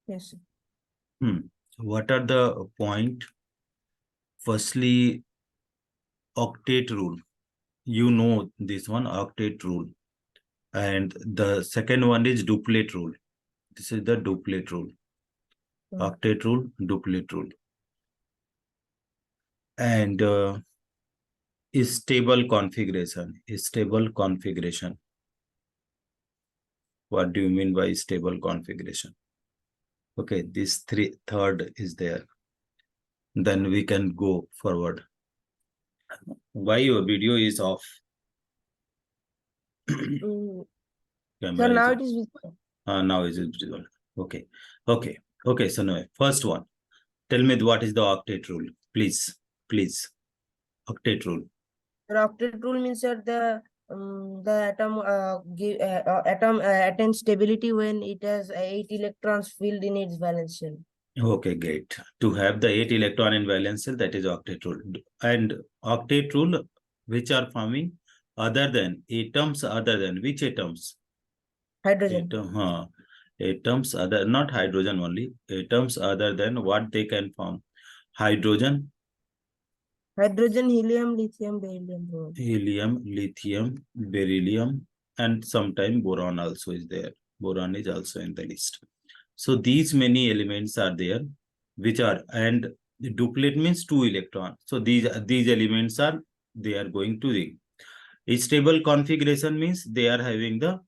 Yes, sir. What are the point? Firstly, octet rule. You know this one, octet rule. And the second one is duplet rule. This is the duplet rule. Octet rule, duplet rule. And stable configuration. Stable configuration. What do you mean by stable configuration? Okay, this third is there. Then we can go forward. Why your video is off? So Camera now is it is visible. now is it visible? Okay. So now first one. Tell me what is the octet rule, please. Octet rule. The octet rule means that the atom attains stability when it has 8 electrons filled in its valence shell. Okay, great. To have the 8 electron in valence shell, that is octet rule. And octet rule, which are forming other than atoms, other than which atoms? Hydrogen. Atoms other, not hydrogen only. Atoms other than what they can form? Hydrogen, Helium, lithium, beryllium, boron. helium, lithium, beryllium, and sometime boron also is there. Boron is also in the list. So these many elements are there, which are, and the duplet means 2 electron. So these elements are, they are going to the stable configuration means they are having the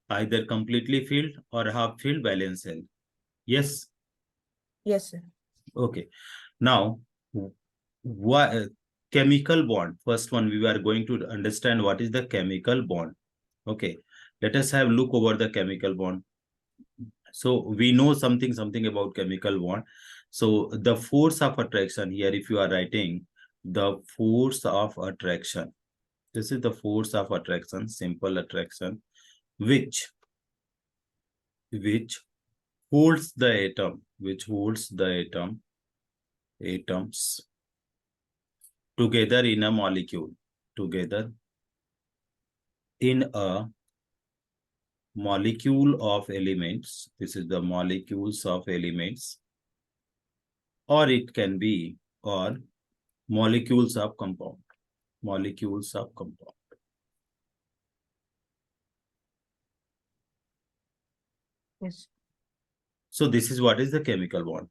either completely filled or half filled valence shell. Yes. Yes, sir. Okay. Now, what chemical bond? First one, we are going to understand what is the chemical bond. Okay. Let us have look over the chemical bond. So we know something about chemical bond. So the force of attraction here, if you are writing the force of attraction, this is the force of attraction, simple attraction, which holds the atom, atoms together in a molecule, together in a molecule of elements. This is the molecules of elements, or it can be, or molecules of compound. Yes. So this is what is the chemical bond.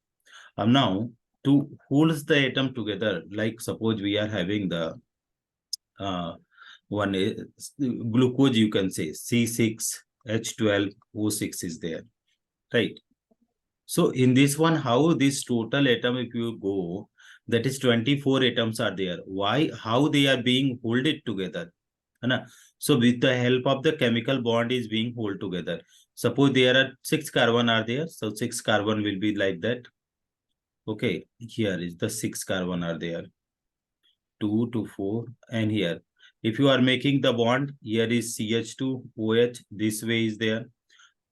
Now, to hold the atom together, like suppose we are having the one is glucose, you can say C6H12O6 is there, right? So in this one, how this total atom, if you go, that is 24 atoms are there. Why? How they are being holded together? So with the help of the chemical bond is being hold together. Suppose there are 6 carbon are there. So 6 carbon will be like that. Okay, here is the 6 carbon are there. 2 to 4 and here. If you are making the bond, here is CH2, OH, this way is there.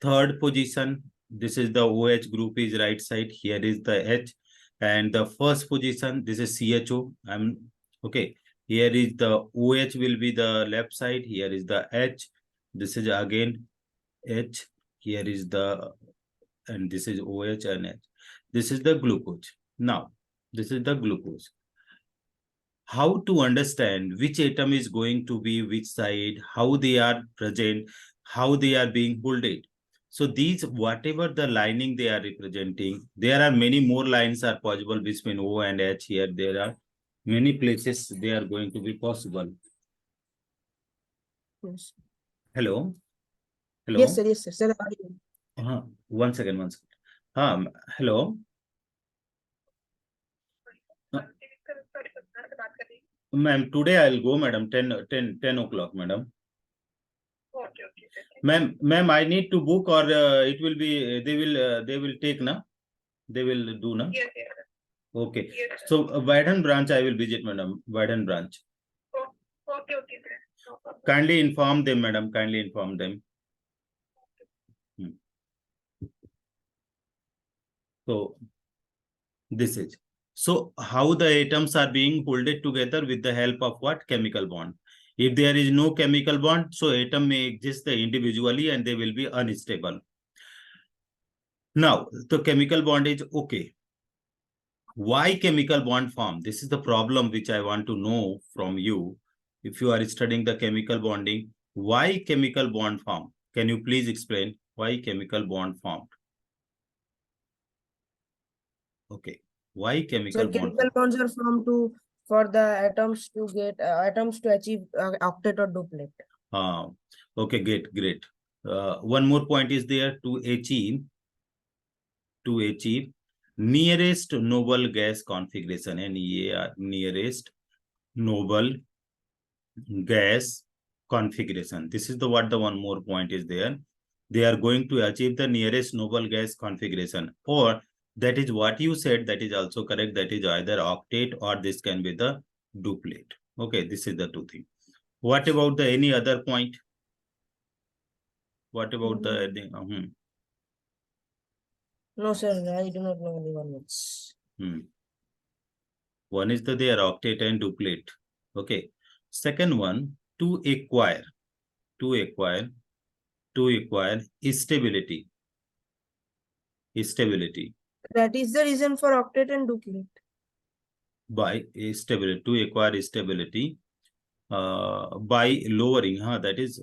Third position, this is the OH group is right side, here is the H. And the first position, this is CHO. Okay. Here is the OH will be the left side, here is the H. This is again H, here is the, and this is OH and H. This is the glucose. Now, this is the glucose. How to understand which atom is going to be which side, how they are present, how they are being holded. So these, whatever the lining they are representing, there are many more lines are possible between O and H here. There are many places they are going to be possible. Yes. Hello? Hello? Yes, sir. Yes, sir. Sir, One second. Hello? Ma'am, today I'll go, madam, 10 o'clock, madam. Okay. Ma'am, I need to book, or it will be, they will take, na? They will do, na? Yes. Okay. Yes, so Vaidhan branch I will visit, madam. Vaidhan branch. Okay, sir. No, kindly inform them, madam. Kindly inform them. So this is. So how the atoms are being holded together with the help of what? Chemical bond. If there is no chemical bond, so atom may exist individually and they will be unstable. Now, the chemical bond is okay. Why chemical bond form? This is the problem which I want to know from you. If you are studying the chemical bonding, why chemical bond form? Can you please explain why chemical bond formed? Okay. Why So chemical bond chemical form? bonds are formed to for the atoms to get atoms to achieve octet or duplet. Okay, great. One more point is there to achieve nearest noble gas configuration, NEAR, nearest noble gas configuration. This is the what the one more point is there. They are going to achieve the nearest noble gas configuration, or that is what you said, that is also correct. That is either octet or this can be the duplet. Okay, this is the two things. What about the any other point? What about the No, sir, I do not know anyone else. One is the their octet and duplet. Okay. Second one, to acquire stability. That is the reason for octet and duplet. By stability, to acquire stability by lowering, that is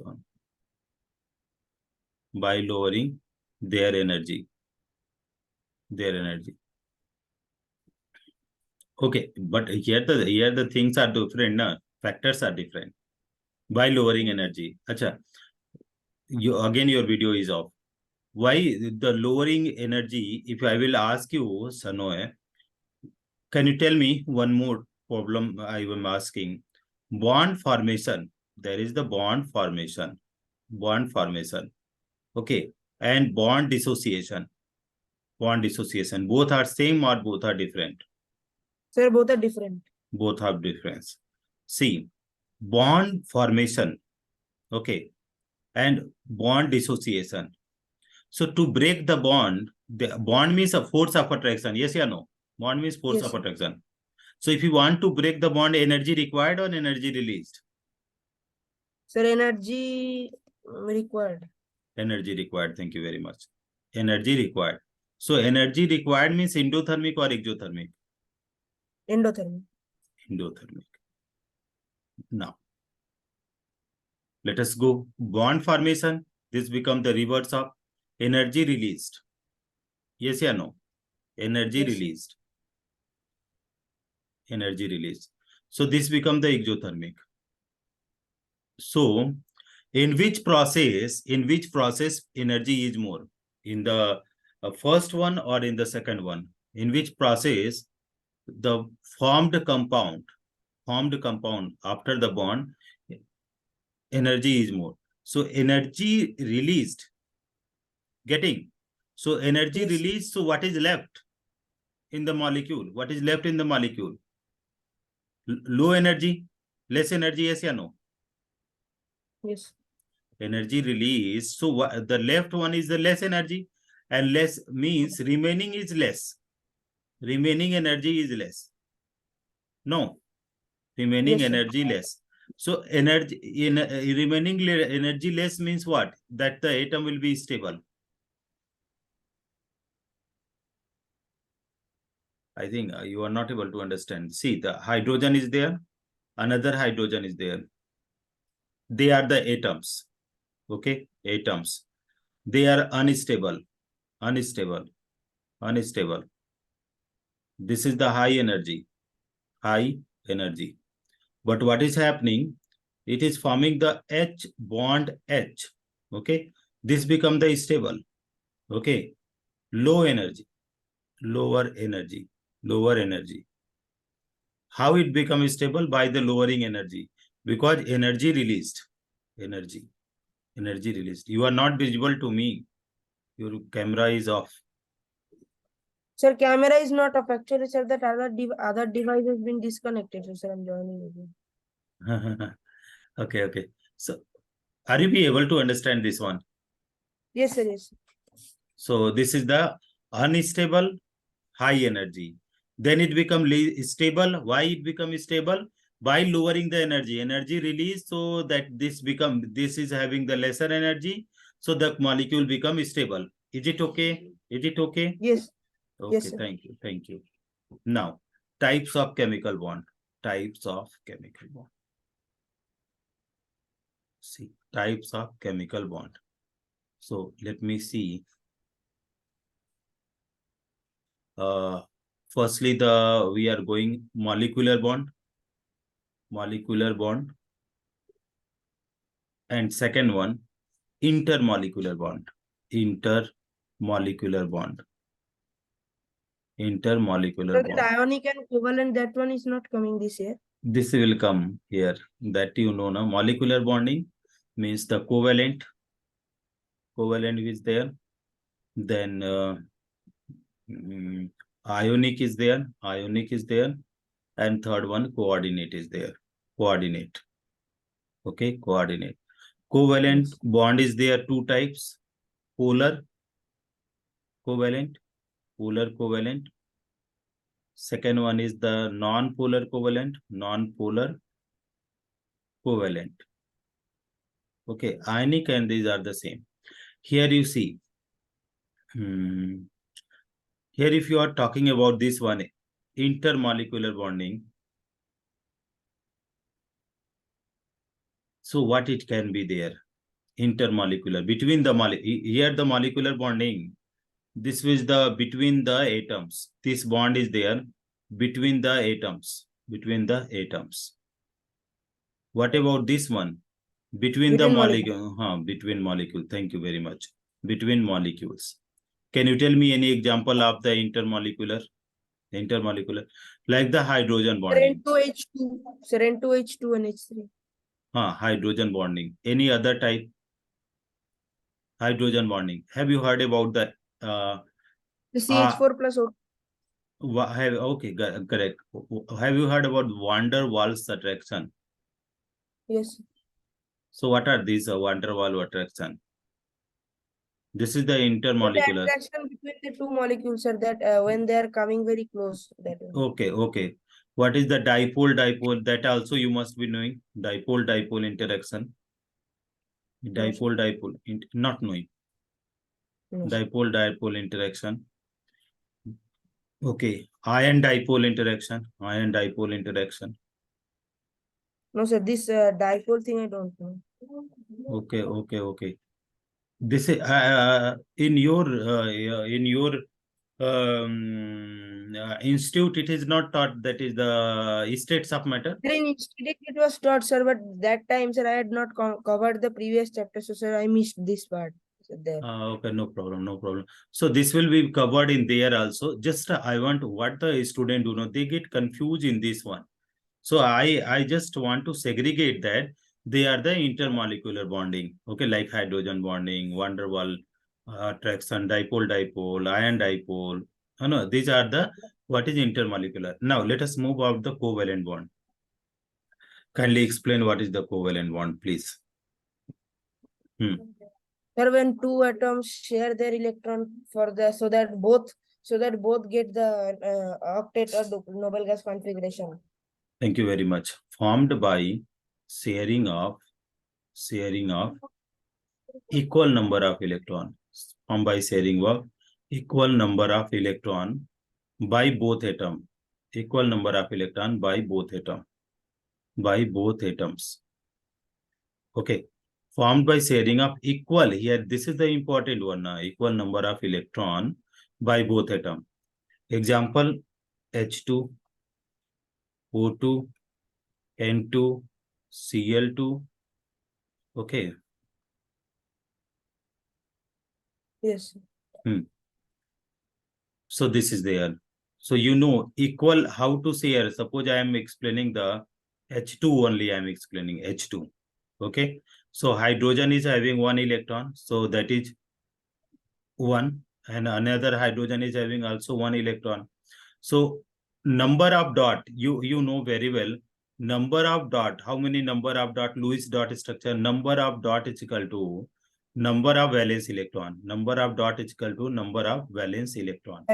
by lowering their energy. Okay, but here the things are different, factors are different. By lowering energy. Acha, your video is off. Why the lowering energy? If I will ask you, Sanoe, can you tell me one more problem I am asking? Bond formation. There is the bond formation. Okay. And bond dissociation. Both are same or both are different? Sir, both are different. Both have difference. See, bond formation. Okay. And bond dissociation. So to break the bond means a force of attraction. Yes or no? Bond means force of attraction. So if you want to break the bond, energy required or energy released? Sir, energy required. Energy required. Thank you very much. Energy required. So energy required means endothermic or exothermic? Endothermic. Now, let us go. Bond formation. This becomes the reverse of energy released. Yes or no? Energy released. So this becomes the exothermic. So in which process energy is more? In the first one or in the second one? In which process the formed compound after the bond, energy is more? So energy released, getting? So energy released, so what is left in the molecule? Low energy, less energy, yes or no? Yes. Energy released, so the left one is the less energy, and less means remaining is less. Remaining energy is less. No, remaining energy less. So energy in remaining energy less means what? That the atom will be stable. I think you are not able to understand. See, the hydrogen is there, another hydrogen is there. They are the atoms. Okay, atoms. They are unstable. This is the high energy. But what is happening? It is forming the H bond H. Okay, this become the stable. Okay, lower energy. How it becomes stable? By the lowering energy, because energy released. You are not visible to me. Your camera is off. Sir, camera is not off. Actually, sir, that other device has been disconnected. So, sir, I'm joining again. Okay. So, are you be able to understand this one? Yes, sir. Yes. So, this is the unstable high energy. Then it become stable. Why it become stable? By lowering the energy release, so that this is having the lesser energy, so the molecule become stable. Is it okay? Is it okay? Yes. Okay, Yes, sir. thank you. Thank you. Now, types of chemical bond. Types of chemical bond. See, types of chemical bond. So let me see. Firstly, we are going molecular bond. Molecular bond. And second one, intermolecular bond. Intermolecular bond. Intermolecular So bond. that ionic and covalent, that one is not coming this year. This will come here. That you know now. Molecular bonding means the covalent. Covalent is there. Then ionic is there. Ionic is there. And third one, coordinate is there. Coordinate. Okay, coordinate. Covalent Yes. bond is there two types. Polar covalent. Polar covalent. Second one is the non-polar covalent. Non-polar covalent. Okay, ionic and these are the same. Here you see. Here if you are talking about this one, intermolecular bonding. So what it can be there? Intermolecular. Between the here the molecular bonding. This is the between the atoms. This bond is there between the atoms. Between the atoms. What about this one? Between the molecule. Between molecule. Thank you very much. Between molecules. Can you tell me any example of the intermolecular? Intermolecular. Like the hydrogen bonding. Seren2H2. Seren2H2 and H3. Hydrogen bonding. Any other type? Hydrogen bonding. Have you heard about that? The CH4 plus O2. Okay, correct. Have you heard about van der Waals attraction? Yes. So what are these van der Waals attraction? This is the The intermolecular. attraction between the two molecules are that when they are coming very close. That Okay, okay. What is the dipole-dipole? That also you must be knowing. Dipole-dipole interaction. Dipole-dipole, not knowing. no, Dipole-dipole interaction. Okay, ion-dipole interaction. Ion-dipole interaction. no, sir. This dipole thing I don't know. Okay, okay, okay. This is in your institute. It is not taught. That is the states of matter. In institute it was taught, sir, but that time, sir, I had not covered the previous chapter, so sir, I missed this part. There. Okay, no problem, no problem. So this will be covered in there also. Just I want what the student do know. They get confused in this one. So I just want to segregate that. They are the intermolecular bonding. Okay, like hydrogen bonding, van der Waals attraction, dipole-dipole, ion-dipole. No, these are the what is intermolecular. Now let us move out the covalent bond. Kindly explain what is the covalent bond, please. Sir, when two atoms share their electron for the so that both get the octet or noble gas configuration. Thank you very much. Formed by sharing of equal number of electron. Formed by sharing of equal number of electron by both atom. Equal number of electron by both atom. By both atoms. Okay. Formed by sharing of equal. Here, this is the important one. Equal number of electron by both atom. Example, H2, O2, N2, Cl2. Okay. Yes. So this is there. So you know equal how to share. Suppose I am explaining the H2 only. I am explaining H2. Okay. So hydrogen is having one electron. So that is 1. And another hydrogen is having also one electron. So number of dot, you know very well. Number of dot, how many number of dot? Lewis dot structure. Number of dot is equal to number of valence electron. Number of dot is equal to number of valence electron.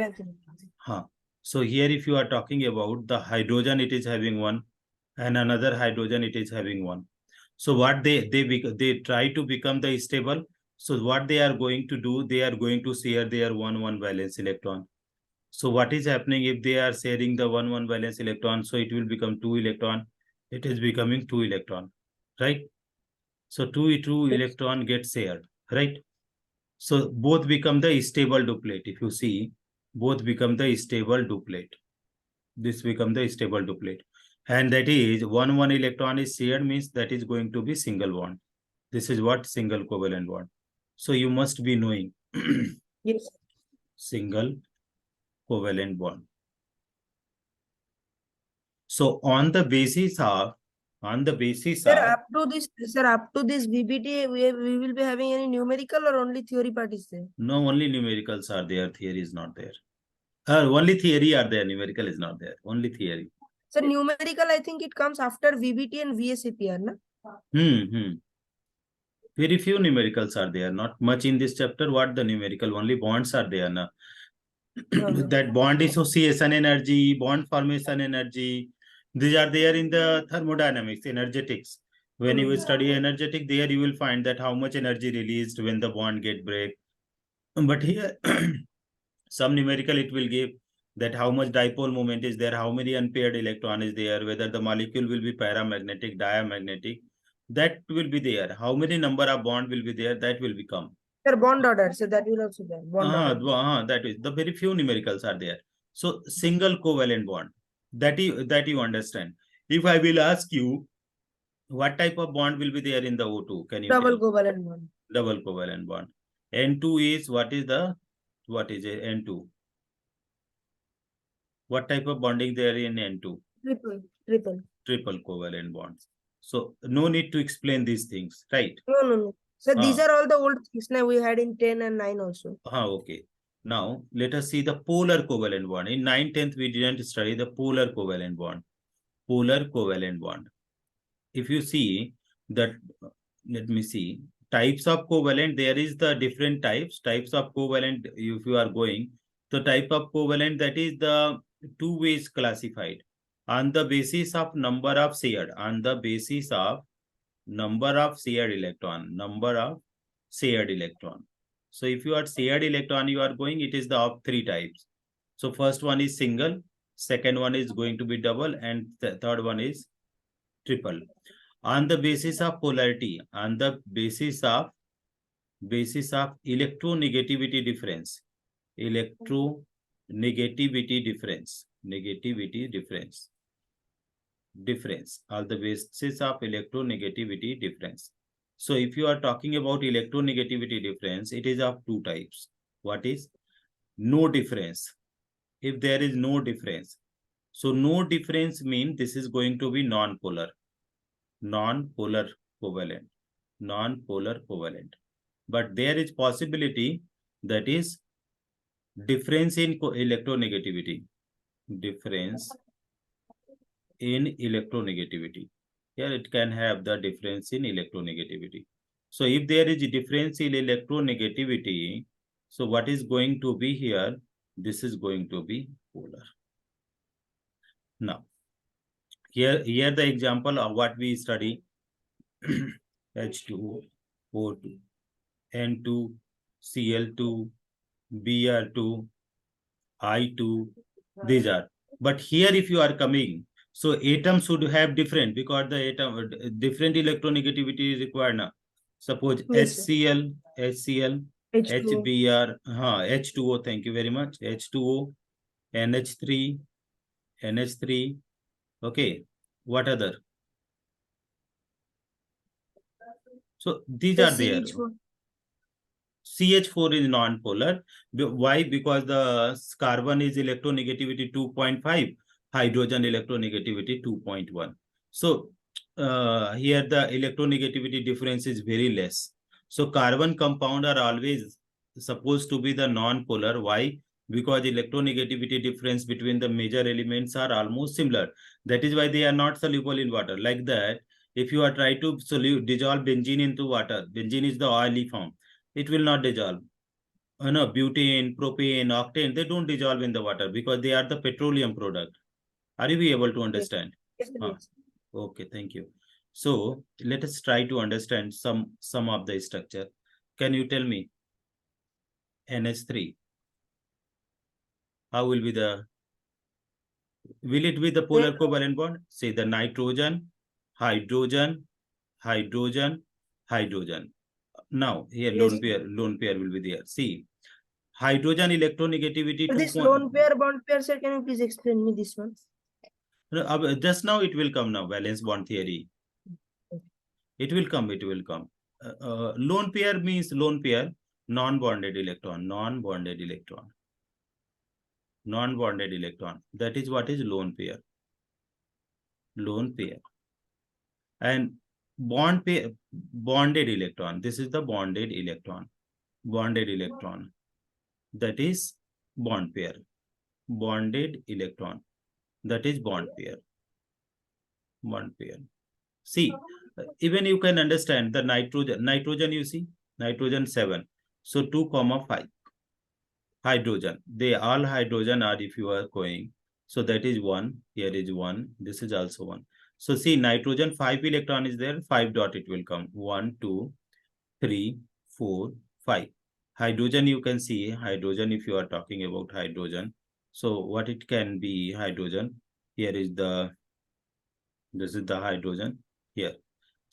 So here if you are talking about the hydrogen, it is having one, and another hydrogen, it is having one. So what they try to become the stable. So what they are going to do, they are going to share their 1-1 valence electron. So what is happening if they are sharing the 1-1 valence electron? So it will become 2 electron. It is becoming 2 electron, right? So 2 electron gets shared, right? So both become the stable duplet. If you see, both become the stable duplet. This become the stable duplet. And that is 1-1 electron is shared means that is going to be single bond. This is what single covalent bond. So you must be knowing Yes. single covalent bond. So on the basis of Sir, up to this VBT, we will be having any numerical or only theory part is there? no, only numericals are there, theory is not there. Only theory are there, numerical is not there, only theory. So numerical, I think it comes after VBT and VSCPR, na? Very few numericals are there, not much in this chapter. What the numerical, only bonds are there na. That bond dissociation energy, bond formation energy, these are there in the thermodynamics, energetics. When you study energetic, there you will find that how much energy released when the bond get break. But here some numerical it will give that how much dipole moment is there, how many unpaired electron is there, whether the molecule will be paramagnetic, diamagnetic, that will be there. How many number of bond will be there, that will become. Sir, bond order, so that will also be there. Bond order. That is the very few numericals are there. So single covalent bond, that you understand. If I will ask you what type of bond will be there in the O2, can you Double tell? covalent bond. Double covalent bond. N2 is what is it? N2? What type of bonding there in N2? Triple covalent bonds. So no need to explain these things, right? No. So these are all the old things now we had in 10 and 9 also. Okay. Now let us see the polar covalent bond. In 9th, 10th, we didn't study the polar covalent bond. Polar covalent bond. If you see that, let me see, types of covalent, there is the different types of covalent. If you are going, the type of covalent, that is the 2 ways classified on the basis of number of shared, shared electron. So if you are shared electron, you are going, it is the of 3 types. So first one is single, second one is going to be double, and the third one is triple. On the basis of polarity, on the basis of electronegativity difference, on the basis of electronegativity difference. So if you are talking about electronegativity difference, it is of 2 types. What is? No difference. If there is no difference, so no difference means this is going to be non-polar covalent. But there is possibility, that is difference in electronegativity. Here it can have the difference in electronegativity. So if there is a difference in electronegativity, so what is going to be here? This is going to be polar. Now, here the example of what we study. H2O, O2, N2, Cl2, Br2, I2, these are. But here if you are coming, so atom should have different, because the atom different electronegativity is required now. Suppose Yes, HCl, H2O. HBr, H2O, thank you very much. H2O, NH3, okay. What other? So these are there. CH4 is non-polar. Why? Because the carbon is electronegativity 2.5, hydrogen electronegativity 2.1. So here the electronegativity difference is very less. So carbon compound are always supposed to be the non-polar. Why? Because electronegativity difference between the major elements are almost similar. That is why they are not soluble in water. Like that, if you are trying to dissolve benzene into water, benzene is the oily form, it will not dissolve. No, butane, propane, octane, they don't dissolve in the water because they are the petroleum product. Are you able to understand? Yes. Okay, thank you. So let us try to understand some of the structure. Can you tell me? NH3. How will be the, will it be the polar covalent bond? Say the nitrogen, hydrogen, hydrogen, hydrogen. Now here Yes. lone pair will be there. See, hydrogen electronegativity So 2 this point. lone pair, bond pair, sir, can you please explain me this one? Just now it will come now, valence bond theory. It will come, it will come. Lone pair means lone pair, non-bonded electron, non-bonded electron. Non-bonded electron. That is what is lone pair. Lone pair. And bond pair, bonded electron. This is the bonded electron. Bonded electron. That is bond pair. Bonded electron. That is bond pair. Bond pair. See, even you can understand the nitrogen you see, nitrogen 7. So 2, 5. Hydrogen. They all hydrogen are if you are going. So that is 1. Here is 1. This is also 1. So see, nitrogen 5 electron is there. 5 dot it will come. 1, 2, 3, 4, 5. Hydrogen you can see. Hydrogen if you are talking about hydrogen. So what it can be hydrogen. Here is the, this is the hydrogen here.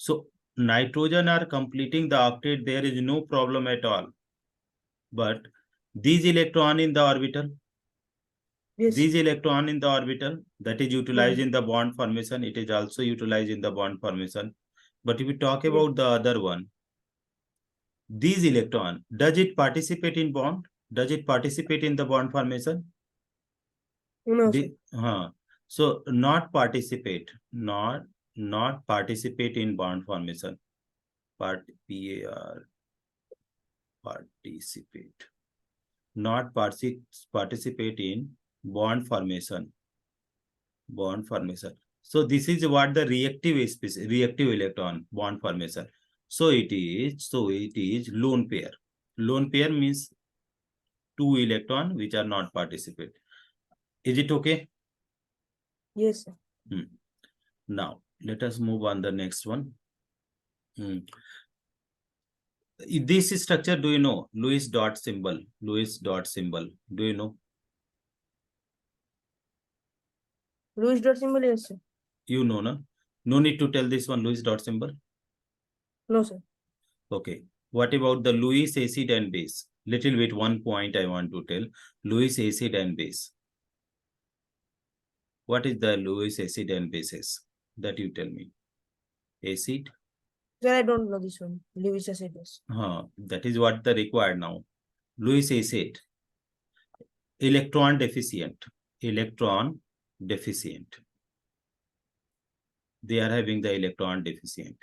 So nitrogen are completing the octet. There is no problem at all. But these electron in the orbital, Yes. these electron in the orbital, that is utilized in the bond formation. It is also utilized in the bond formation. But if we talk about the other one, these electron, does it participate in bond? Does it participate in the bond formation? No, sir. So not participate, not participate in bond formation. Participate. Not participate in bond formation. Bond formation. So this is what the reactive species, reactive electron bond formation. So it is lone pair. Lone pair means 2 electron which are not participate. Is it okay? Yes, sir. Now let us move on the next one. This structure, do you know? Lewis dot symbol. Lewis dot symbol. Do you know? Lewis dot symbol, yes, sir. You know, no? No need to tell this one Lewis dot symbol. No, sir. Okay. What about the Lewis acid and base? Little bit one point I want to tell. Lewis acid and base. What is the Lewis acid and bases? That you tell me. Acid. Sir, I don't know this one. Lewis acid. That is what the required now. Lewis acid. Electron deficient. Electron deficient. They are having the electron deficient.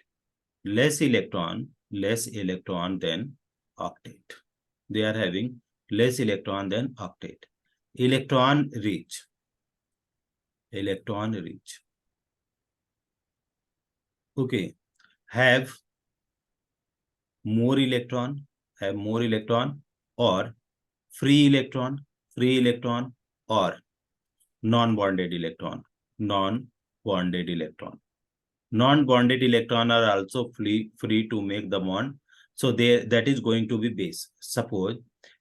Less electron than octet. They are having less electron than octet. Electron rich. Electron rich. Okay. Have more electron or free electron or non-bonded electron. Non-bonded electron. Non-bonded electron are also free to make the bond. So that is going to be base. Suppose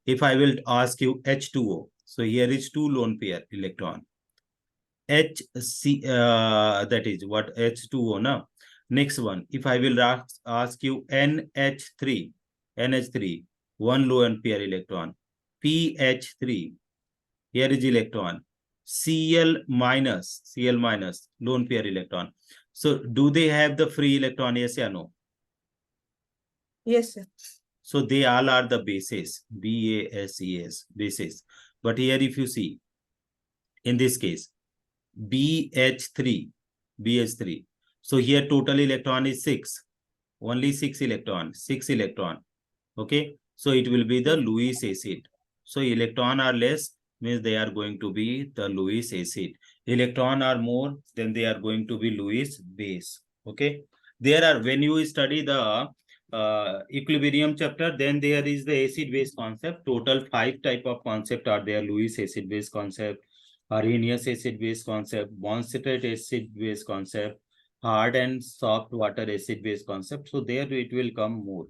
if I will ask you H2O. So here is 2 lone pair electron. That is what H2O now. Next one, if I will ask you NH3, 1 lone pair electron. PH3, here is electron. Cl minus, lone pair electron. So do they have the free electron? Yes or no? Yes, sir. So they all are the bases, BASES, bases. But here if you see, in this case, BH3. So here total electron is 6. Only 6 electron. Okay. So it will be the Lewis acid. So electron are less means they are going to be the Lewis acid. Electron are more, then they are going to be Lewis base. Okay. There are, when you study the equilibrium chapter, then there is the acid base concept. Total 5 type of concept are there. Lewis acid base concept, Arrhenius acid base concept, Bonsted acid base concept, hard and soft water acid base concept. So there it will come more.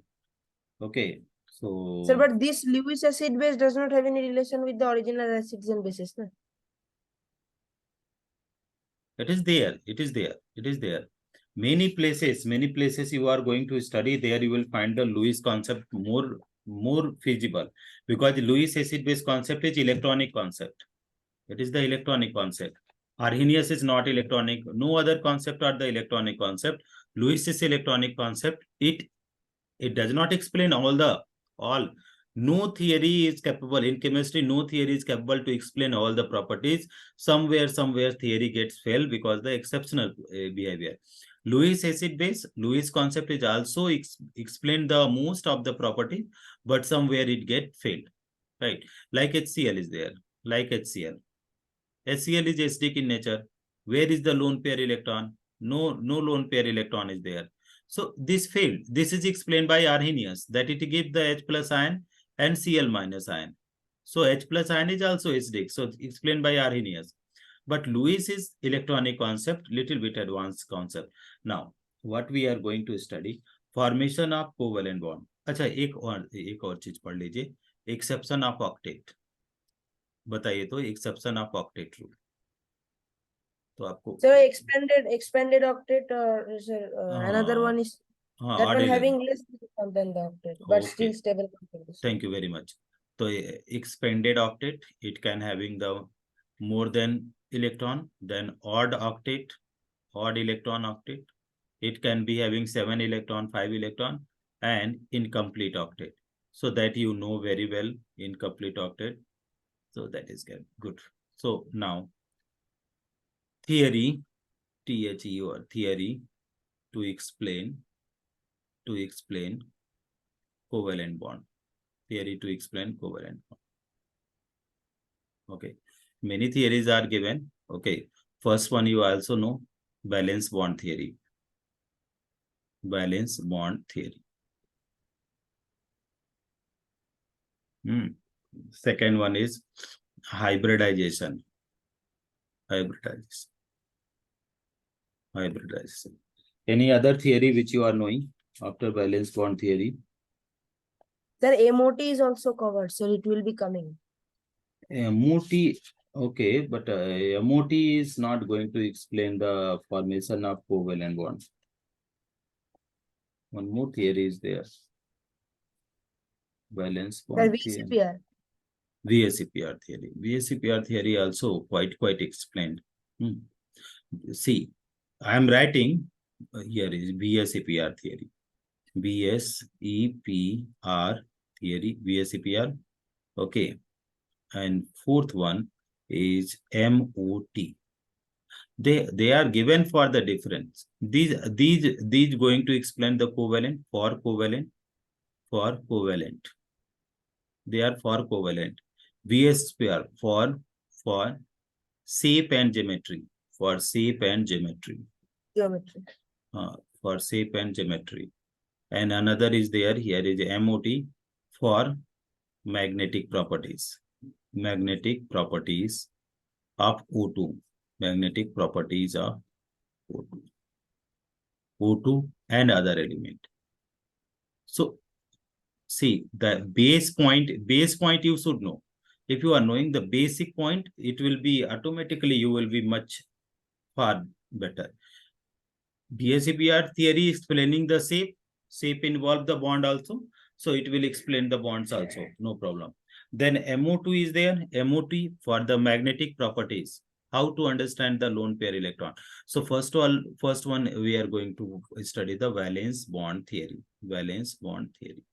Okay. So Sir, but this Lewis acid base does not have any relation with the original acids and bases, no? it is there. It is there. It is there. Many places you are going to study, there you will find the Lewis concept more feasible, because the Lewis acid base concept is electronic concept. It is the electronic concept. Arrhenius is not electronic. No other concept are the electronic concept. Lewis is electronic concept. It does not explain all. No theory is capable in chemistry. No theory is capable to explain all the properties. Somewhere theory gets failed because the exceptional behavior. Lewis acid base, Lewis concept is also explain the most of the property, but somewhere it get failed, right? Like HCl is there, like HCl. HCl is acidic in nature. Where is the lone pair electron? No lone pair electron is there. So this failed. This is explained by Arrhenius, that it gives the H plus ion and Cl minus ion. So H plus ion is also acidic. So explained by Arrhenius. But Lewis is electronic concept, little bit advanced concept. Now, what we are going to study, formation of covalent bond. अच्छा एक और चीज पढ़ लीजिए, exception of octet. बताइए तो exception of octet rule. तो आपको So expanded octet, sir, another one is हाँ that odd one element. having less electron than the octet, but still Okay, stable configuration. thank you very much. So expanded octet, it can having the more than electron. Then odd octet, odd electron octet, it can be having 7 electron, 5 electron, and incomplete octet. So that you know very well, incomplete octet. So that is good. So now theory, THEOR, theory to explain covalent bond. Theory to explain covalent bond. Okay, many theories are given. Okay, first one you also know, valence bond theory. Valence bond theory. Second one is hybridization. Hybridization. Any other theory which you are knowing after valence bond theory? Sir, MOT is also covered, so it will be coming. MOT, okay, but MOT is not going to explain the formation of covalent bonds. One more theory is there. Valence Sir, bond theory. VCPR. VSEPR theory. VSEPR theory also quite explained. See, I am writing here is VSEPR theory. VSEPR theory, VSEPR. Okay. And fourth one is MOT. They are given for the difference. These going to explain the covalent for covalent. They are for covalent. VSPR for shape and geometry. For shape and geometry. Geometry. For shape and geometry. And another is there. Here is MOT for magnetic properties. Magnetic properties of O2. Magnetic properties of O2. O2 and other element. So see, the base point you should know. If you are knowing the basic point, it will be automatically you will be much far better. VSEPR theory explaining the shape involve the bond also, so it will explain the bonds also, no problem. Then MO2 is there. MOT for the magnetic properties, how to understand the lone pair electron. So first one we are going to study the valence bond theory. Valence bond theory.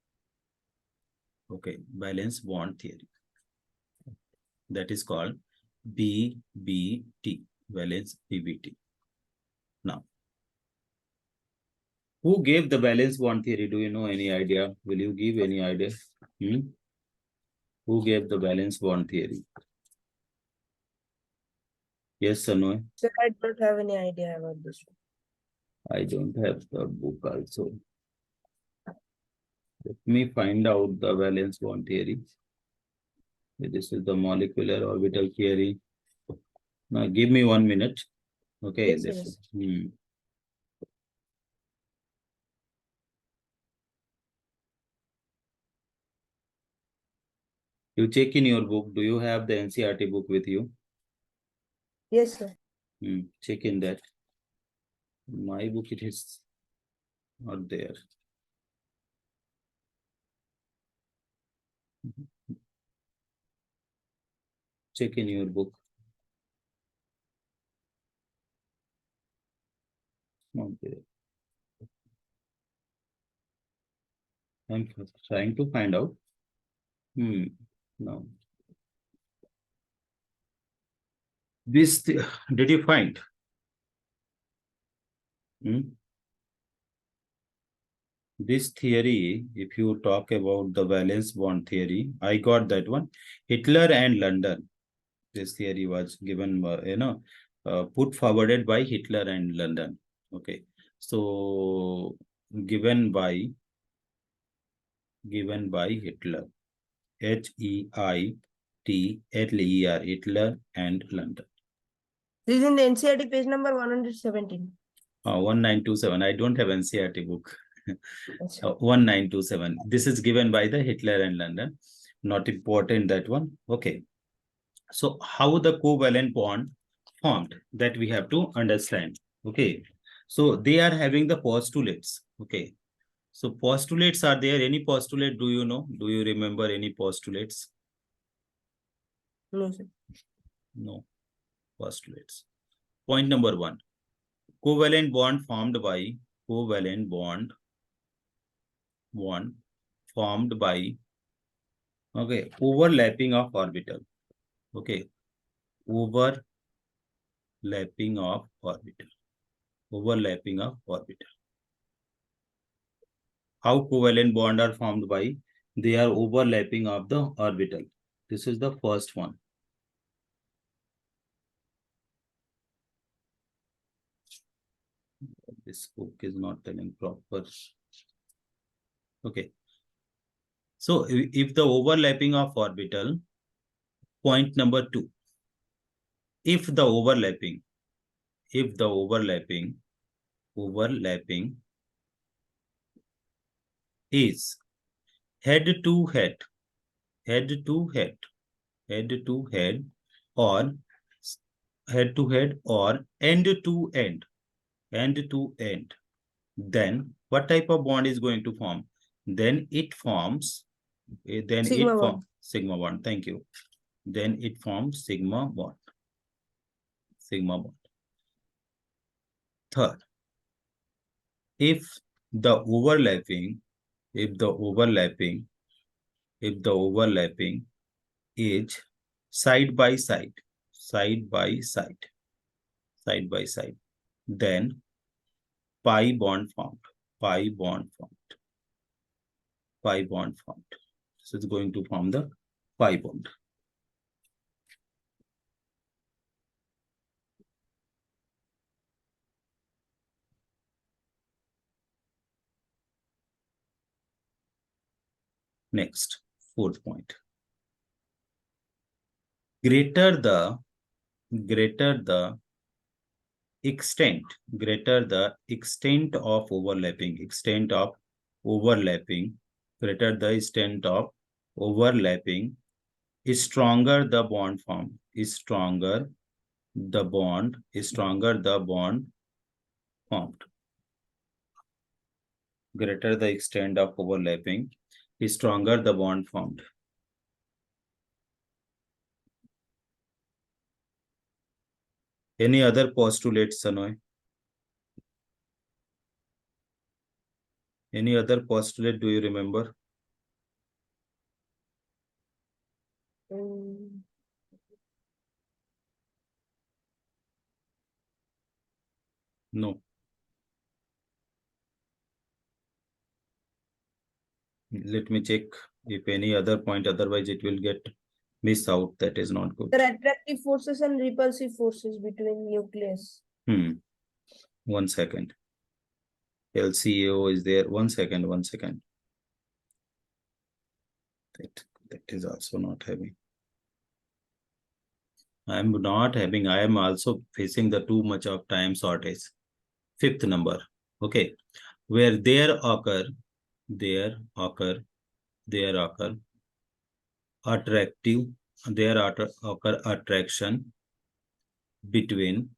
Okay, valence bond theory. That is called BBT, valence BBT. Now, who gave the valence bond theory? Do you know any idea? Will you give any idea? Who gave the valence bond theory? Yes or no? Sir, I don't have any idea about this one. I don't have the book also. Let me find out the valence bond theory. This is the molecular orbital theory. Now give me 1 minute. Okay, Yes, this yes. is, You check in your book. Do you have the NCERT book with you? Yes, sir. Check in that. My book, it is not there. Check in your book. Not there. I'm trying to find out. No. This, did you find? This theory, if you talk about the valence bond theory, I got that one. Hitler and London. This theory was given, put forwarded by Hitler and London. Okay. So given by Hitler. H-E-I-T-L-E-R, Hitler and London. This is in the NCERT page number 117. 1927. I don't have NCERT book. Yes. 1927. This is given by the Hitler and London. Not important, that one. Okay. So how the covalent bond formed, that we have to understand. Okay. So they are having the postulates. Okay. So postulates are there. Any postulate do you know? Do you remember any postulates? No, sir. No postulates. Point number 1. Covalent bond formed by okay, overlapping of orbital. Okay, overlapping of orbital. How covalent bond are formed by? They are overlapping of the orbital. This is the first one. This book is not telling proper. Okay. So if the overlapping of orbital, point number 2, if the overlapping is head to head or end to end, then what type of bond is going to form? Then it forms Sigma bond. sigma bond. Thank you. Then it forms sigma bond. Third, if the overlapping is side by side, then pi bond formed. This is going to form the pi bond. Next, 4th point. Greater the extent of overlapping, is stronger the bond formed. Greater the extent of overlapping, is stronger the bond formed. Any other postulates, Sanoy? Any other postulate do you remember? No. Let me check if any other point, otherwise it will get missed out. That is not good. The attractive forces and repulsive forces between nucleus. 1 second. LCAO is there. 1 second. That is also not having. I am also facing the too much of time shortage. 5th number. Okay. Where there occur attractive, there occur attraction between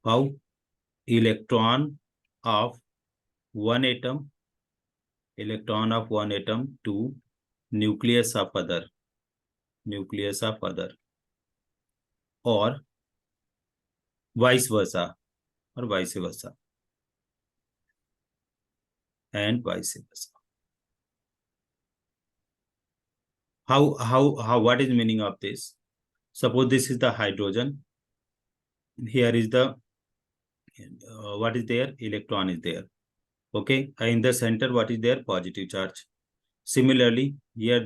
how electron of one atom to nucleus of other, or vice versa, and vice versa. How what is meaning of this? Suppose this is the hydrogen. Here is the what is there? Electron is there. Okay, in the center, what is there? Positive charge. Similarly, here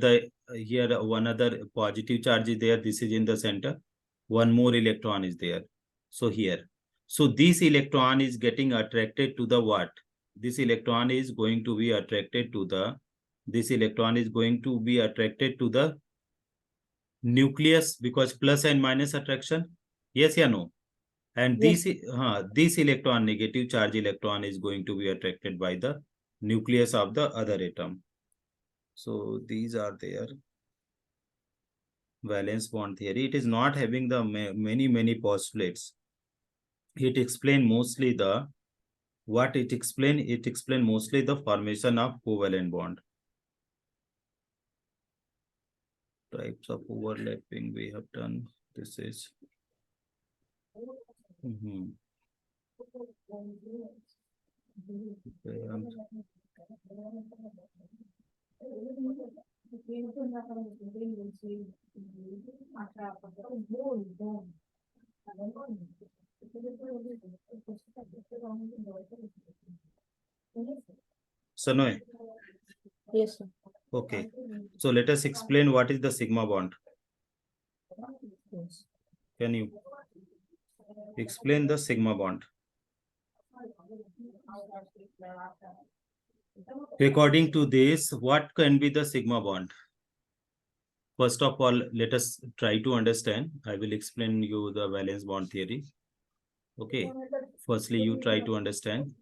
one other positive charge is there. This is in the center. One more electron is there. So here, so this electron is getting attracted to the what? This electron is going to be attracted to the. This electron is going to be attracted to the nucleus because plus and minus attraction. Yes or no? And Yes. this electron, negative charge electron, is going to be attracted by the nucleus of the other atom. So these are their valence bond theory. It is not having the many postulates. It explain mostly the what it explain. It explain mostly the formation of covalent bond. Types of overlapping we have done. This is. Sanoy. Yes, sir. Okay. So let us explain what is the sigma bond. Yes. Can you explain the sigma bond? According to this, what can be the sigma bond? First of all, let us try to understand. I will explain you the valence bond theory. Okay. Firstly, you try to understand.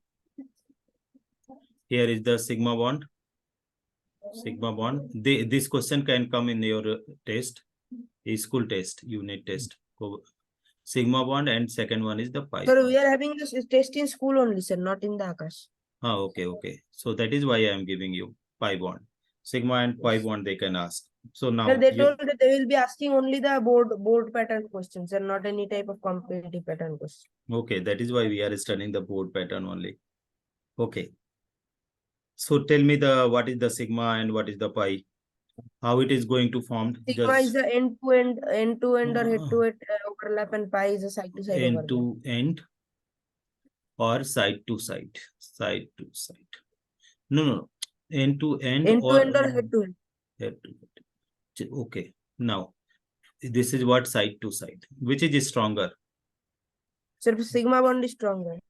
Here is the sigma bond. Sigma bond. This question can come in your test, a school test, unit test. Sigma bond, and second one is the pi. Sir, we are having this test in school only, sir, not in the Akash. Okay. So that is why I am giving you pi bond. Sigma and pi bond they can ask. So now Sir, they told that they will be asking only the board pattern questions and not any type of competitive pattern question. Okay, that is why we are studying the board pattern only. Okay. So tell me what is the sigma and what is the pi? How it is going to form? Sigma is the end-to-end or head-to-head overlap, and pi is a side-to-side overlap. End-to-end or side-to-side? No. End-to-end or head-to-head. Head-to-head. Okay. Now, this is what side-to-side. Which is stronger? Sir, sigma bond is stronger.